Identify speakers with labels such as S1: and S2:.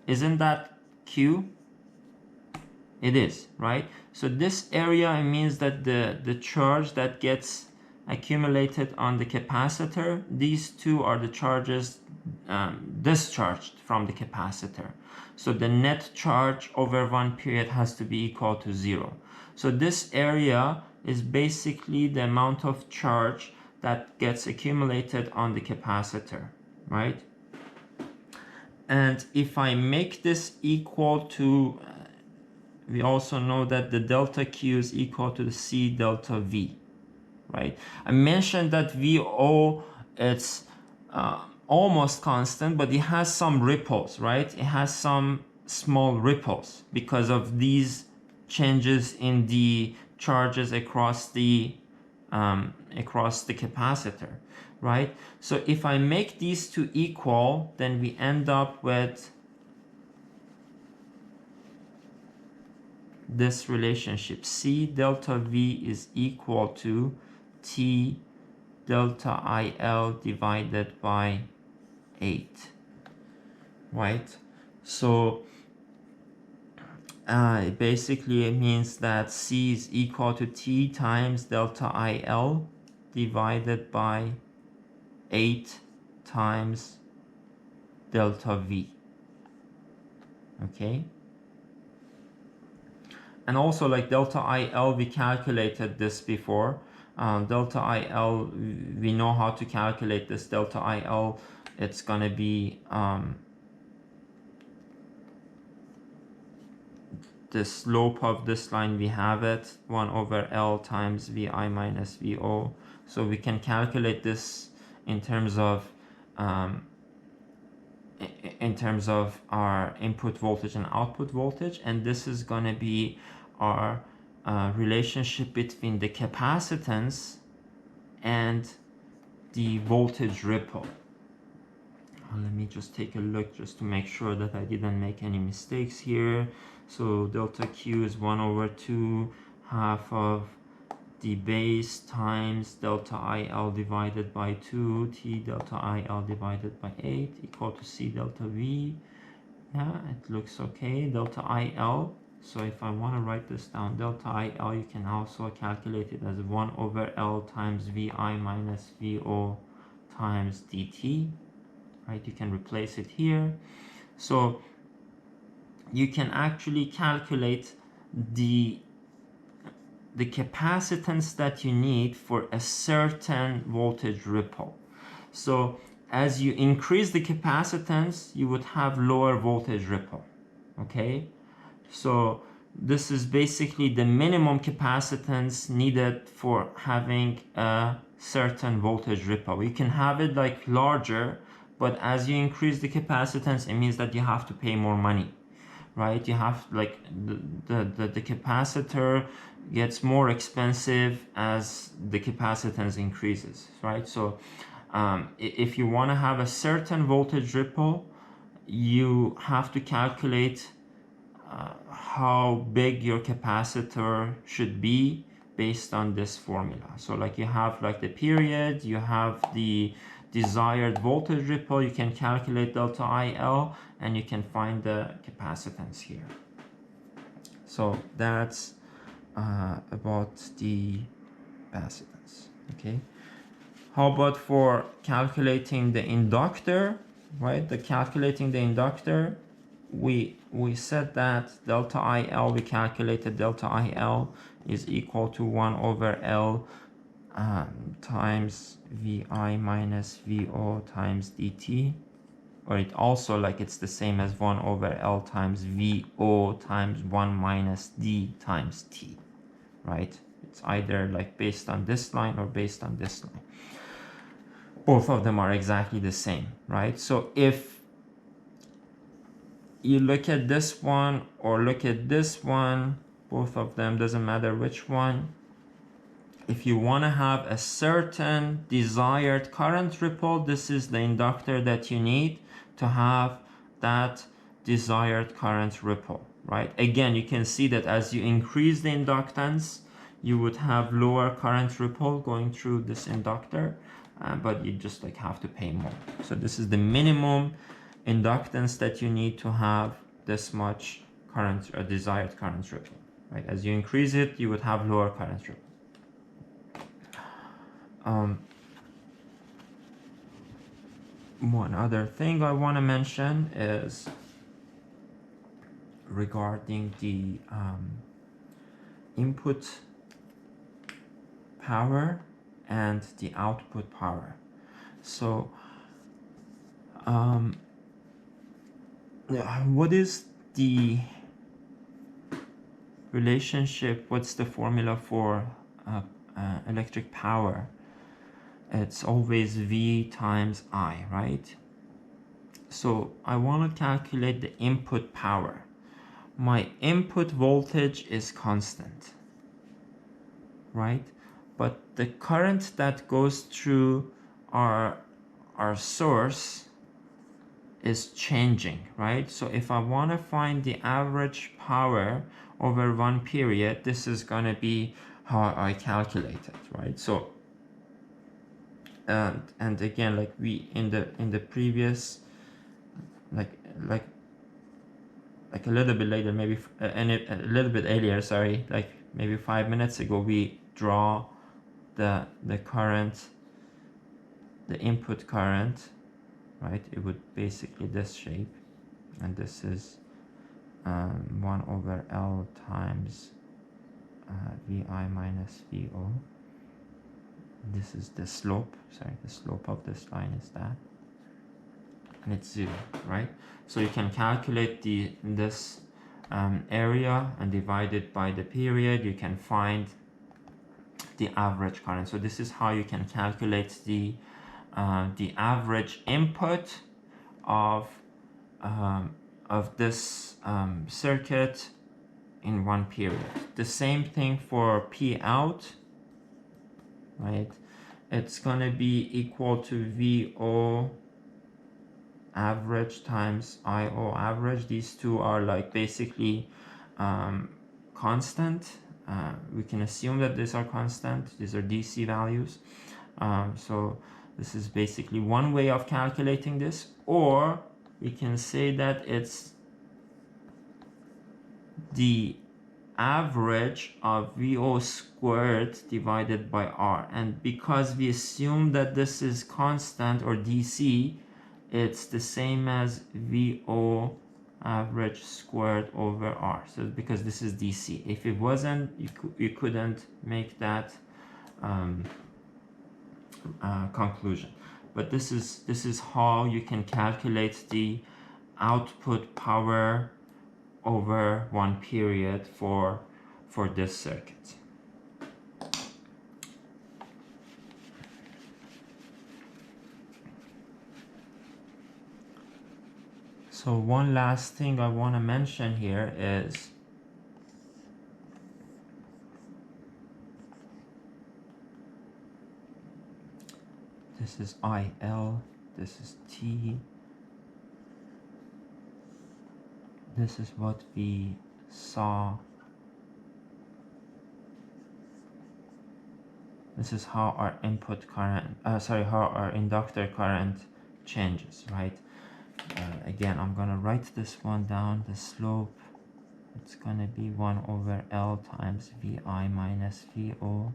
S1: Isn't that Q? It is, right? So this area means that the charge that gets accumulated on the capacitor, these two are the charges discharged from the capacitor. So the net charge over one period has to be equal to 0. So this area is basically the amount of charge that gets accumulated on the capacitor, right? And if I make this equal to, we also know that the delta Q is equal to the C delta V, right? I mentioned that VO, it's almost constant, but it has some ripples, right? It has some small ripples because of these changes in the charges across the capacitor, right? So if I make these two equal, then we end up with this relationship. C delta V is equal to T delta IL divided by 8, right? So basically it means that C is equal to T times delta IL divided by 8 times delta V, okay? And also, like delta IL, we calculated this before. Delta IL, we know how to calculate this. Delta IL, it's gonna be the slope of this line, we have it, 1 over L times VI minus VO. So we can calculate this in terms of our input voltage and output voltage, and this is going to be our relationship between the capacitance and the voltage ripple. Let me just take a look just to make sure that I didn't make any mistakes here. So delta Q is 1 over 2 half of the base times delta IL divided by 2 T delta IL divided by 8 equal to C delta V. Yeah, it looks okay. Delta IL, so if I want to write this down, delta IL, you can also calculate it as 1 over L times VI minus VO times dt, right? You can replace it here. So you can actually calculate the capacitance that you need for a certain voltage ripple. So as you increase the capacitance, you would have lower voltage ripple, okay? So this is basically the minimum capacitance needed for having a certain voltage ripple. You can have it like larger, but as you increase the capacitance, it means that you have to pay more money, right? You have like the capacitor gets more expensive as the capacitance increases, right? So if you want to have a certain voltage ripple, you have to calculate how big your capacitor should be based on this formula. So like you have like the period, you have the desired voltage ripple, you can calculate delta IL, and you can find the capacitance here. So that's about the capacitance, okay? How about for calculating the inductor, right? Calculating the inductor, we said that delta IL, we calculated delta IL is equal to 1 over L times VI minus VO times dt, or it also like it's the same as 1 over L times VO times 1 minus D times T, right? It's either like based on this line or based on this line. Both of them are exactly the same, right? So if you look at this one or look at this one, both of them, doesn't matter which one. If you want to have a certain desired current ripple, this is the inductor that you need to have that desired current ripple, right? Again, you can see that as you increase the inductance, you would have lower current ripple going through this inductor, but you just like have to pay more. So this is the minimum inductance that you need to have this much current or desired current ripple, right? As you increase it, you would have lower current ripple. One other thing I want to mention is regarding the input power and the output power. So what is the relationship, what's the formula for electric power? It's always V times I, right? So I want to calculate the input power. My input voltage is constant, right? But the current that goes through our source is changing, right? So if I want to find the average power over one period, this is going to be how I calculate it, right? So and again, like we in the previous, like a little bit later, maybe a little bit earlier, sorry, like maybe 5 minutes ago, we draw the current, the input current, right? It would basically this shape, and this is 1 over L times VI minus VO. This is the slope, sorry, the slope of this line is that, and it's 0, right? So you can calculate this area and divide it by the period. You can find the average current. So this is how you can calculate the average input of this circuit in one period. The same thing for P out, right? It's gonna be equal to VO average times IO average. These two are like basically constant. We can assume that these are constant. These are DC values. So this is basically one way of calculating this, or we can say that it's the average of VO squared divided by R. And because we assume that this is constant or DC, it's the same as VO average squared over R. So because this is DC. If it wasn't, you couldn't make that conclusion. But this is how you can calculate the output power over one period for this circuit. So one last thing I want to mention here is this is IL, this is T. This is what we saw. This is how our input current, how our inductor current changes, right? Again, I'm gonna write this one down. The slope, it's gonna be 1 over L times VI minus VO.